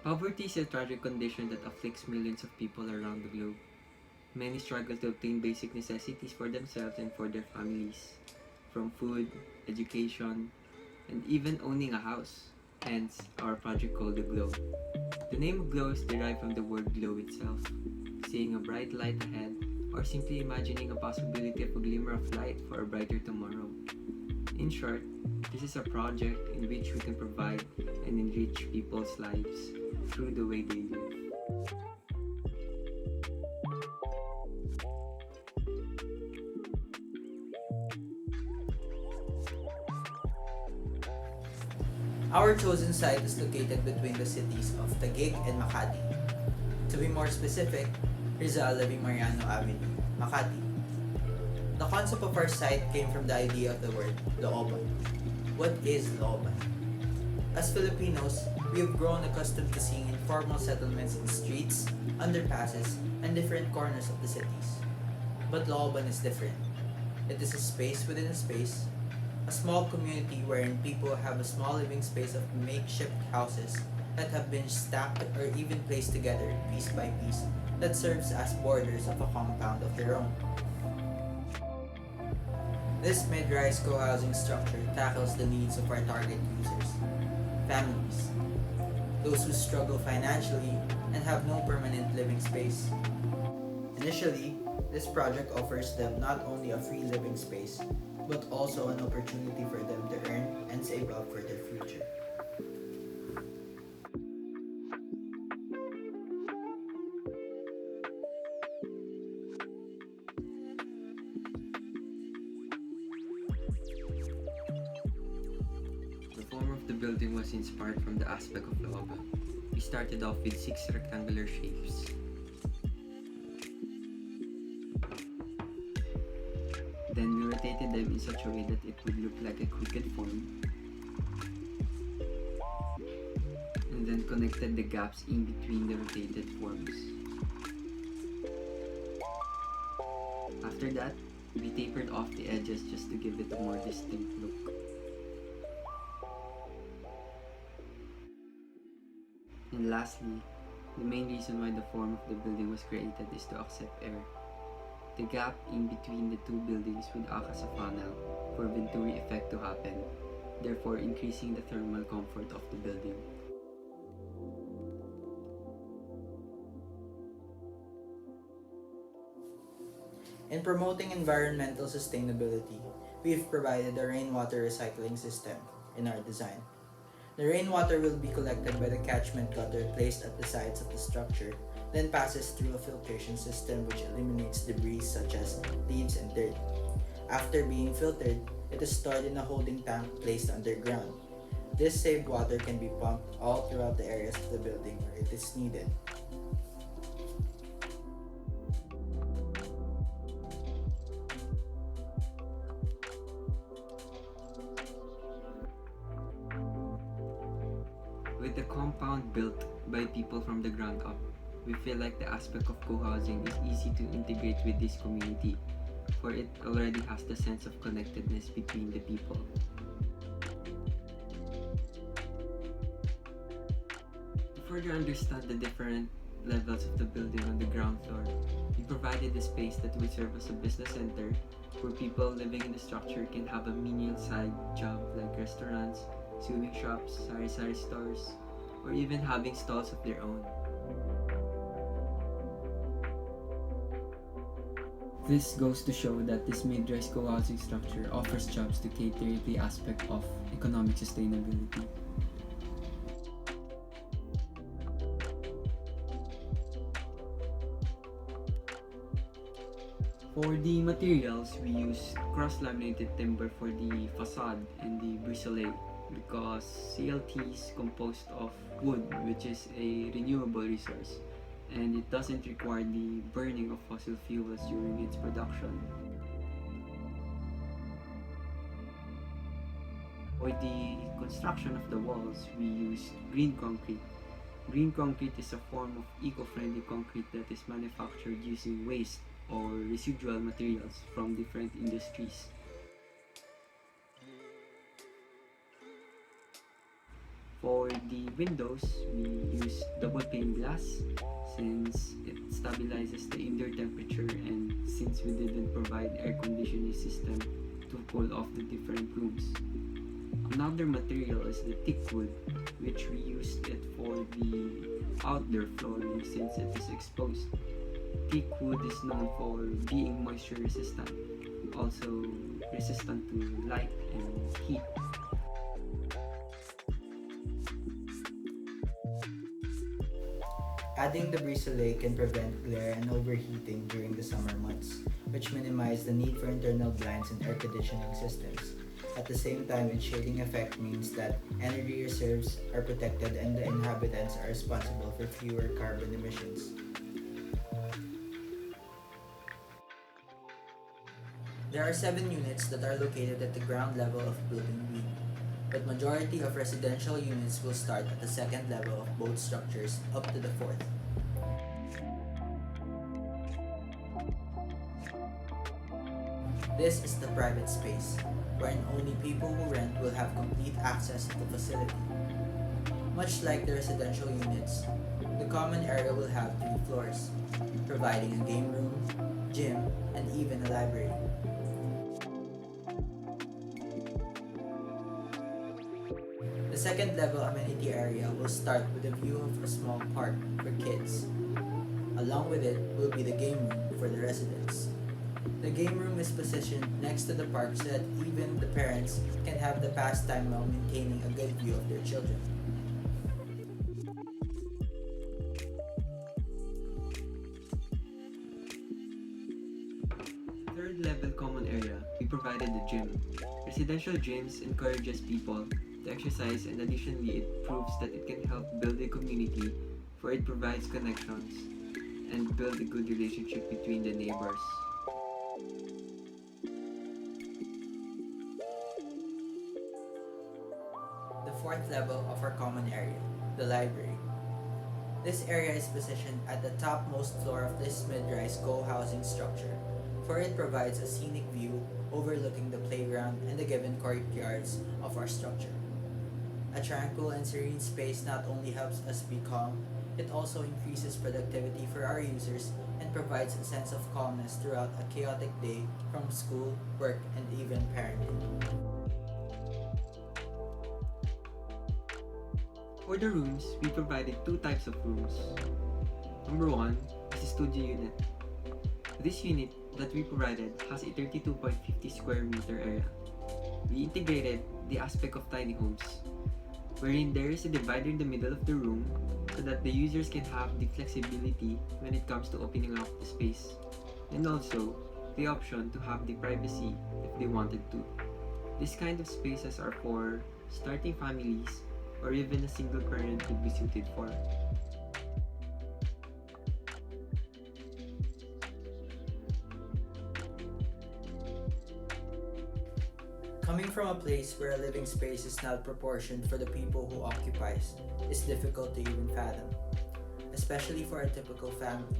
Poverty is a tragic condition that afflicts millions of people around the globe. Many struggle to obtain basic necessities for themselves and for their families, from food, education, and even owning a house. Hence, our project called AGLOW. The name AGLOW is derived from the word glow itself, seeing a bright light ahead, or simply imagining a possibility of a glimmer of light for a brighter tomorrow. In short, this is a project in which we can provide and enrich people's lives through the way they live. Our chosen site is located between the cities of Taguig and Makati. To be more specific, Rizal Levi Mariano Avenue, Makati. The concept of our site came from the idea of the word looban. What is looban? As Filipinos, we have grown accustomed to seeing informal settlements in streets, underpasses, and different corners of the cities. But looban is different. It is a space within a space, a small community wherein people have a small living space of makeshift houses that have been stacked or even placed together piece by piece that serves as borders of a compound of their own. This mid-rise co-housing structure tackles the needs of our target users, families, those who struggle financially and have no permanent living space. Initially, this project offers them not only a free living space, but also an opportunity for them to earn and save up for their future. The form of the building was inspired from the aspect of looban. We started off with 6 rectangular shapes. Then we rotated them in such a way that it would look like a crooked form. And then connected the gaps in between the rotated forms. After that, we tapered off the edges just to give it a more distinct look. And lastly, the main reason why the form of the building was created is to accept air. The gap in between the two buildings would act as a funnel for Venturi effect to happen, therefore increasing the thermal comfort of the building. In promoting environmental sustainability, we've provided a rainwater recycling system in our design. The rainwater will be collected by the catchment gutter placed at the sides of the structure, then passes through a filtration system which eliminates debris such as leaves and dirt. After being filtered, it is stored in a holding tank placed underground. This saved water can be pumped all throughout the areas of the building where it is needed. With the compound built by people from the ground up, we feel like the aspect of co-housing is easy to integrate with this community, for it already has the sense of connectedness between the people. To further understand the different levels of the building on the ground floor, we provided a space that will serve as a business center where people living in the structure can have a menial side job like restaurants, sewing shops, sari-sari stores, or even having stalls of their own. This goes to show that this mid-rise co-housing structure offers jobs to cater the aspect of economic sustainability. For the materials, we use cross-laminated timber for the facade and the brisole because CLT is composed of wood, which is a renewable resource, and it doesn't require the burning of fossil fuels during its production. For the construction of the walls, we use green concrete. Green concrete is a form of eco-friendly concrete that is manufactured using waste or residual materials from different industries. For the windows, we use double pane glass since it stabilizes the indoor temperature and since we didn't provide air conditioning system to cool off the different rooms. Another material is the thick wood, which we used it for the outdoor flooring since it is exposed. Thick wood is known for being moisture resistant, also resistant to light and heat. Adding the brise can prevent glare and overheating during the summer months, which minimize the need for internal blinds and air conditioning systems. At the same time, its shading effect means that energy reserves are protected and the inhabitants are responsible for fewer carbon emissions. There are 7 units that are located at the ground level of Building B, but majority of residential units will start at the second level of both structures up to the fourth. This is the private space, wherein only people who rent will have complete access to the facility. Much like the residential units, the common area will have 3 floors, providing a game room, gym, and even a library. The second level amenity area will start with a view of a small park for kids. Along with it will be the game room for the residents. The game room is positioned next to the park so that even the parents can have the pastime while maintaining a good view of their children. Third level common area, we provided the gym. Residential gyms encourages people to exercise and additionally it proves that it can help build a community for it provides connections and build a good relationship between the neighbors. The fourth level of our common area, the library. This area is positioned at the topmost floor of this mid-rise co-housing structure, for it provides a scenic view overlooking the playground and the given courtyards of our structure. A tranquil and serene space not only helps us be calm, it also increases productivity for our users and provides a sense of calmness throughout a chaotic day from school, work, and even parenting. For the rooms, we provided 2 types of rooms. Number 1 is a studio unit. This unit that we provided has a 32.50 square meter area. We integrated the aspect of tiny homes, wherein there is a divider in the middle of the room so that the users can have the flexibility when it comes to opening up the space, and also the option to have the privacy if they wanted to. This kind of spaces are for starting families or even a single parent could be suited for. Coming from a place where a living space is not proportioned for the people who occupies is difficult to even fathom, especially for a typical family.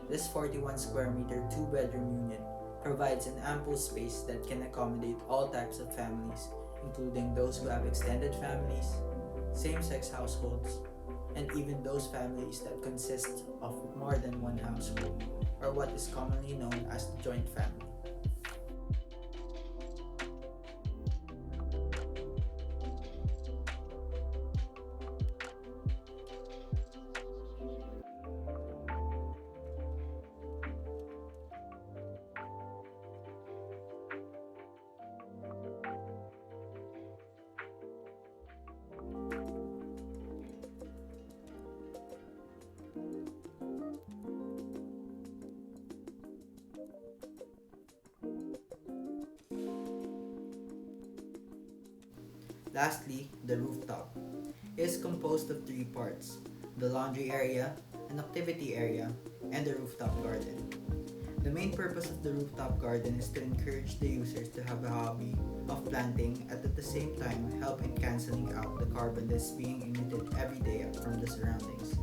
This 41 square meter 2-bedroom unit provides an ample space that can accommodate all types of families, including those who have extended families, same-sex households, and even those families that consist of more than one household, or what is commonly known as the joint family. Lastly, the rooftop. It is composed of 3 parts: the laundry area, an activity area, and the rooftop garden. The main purpose of the rooftop garden is to encourage the users to have a hobby of planting and at the same time help in cancelling out the carbon that's being emitted every day from the surroundings.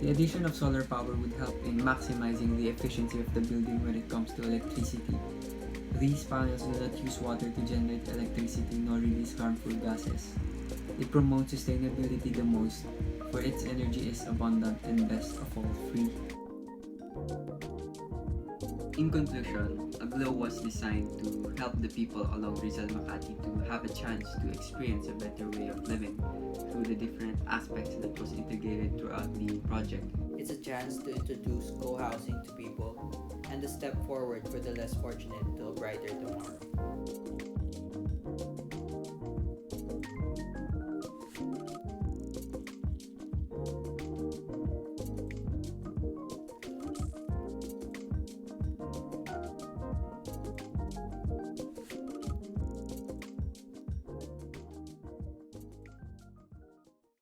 The addition of solar power would help in maximizing the efficiency of the building when it comes to electricity. These panels do not use water to generate electricity nor release harmful gases. It promotes sustainability the most, for its energy is abundant and best of all free. In conclusion, AGLOW was designed to help the people along Rizal Makati to have a chance to experience a better way of living through the different aspects that was integrated throughout the project. It's a chance to introduce co-housing to people and a step forward for the less fortunate to a brighter tomorrow.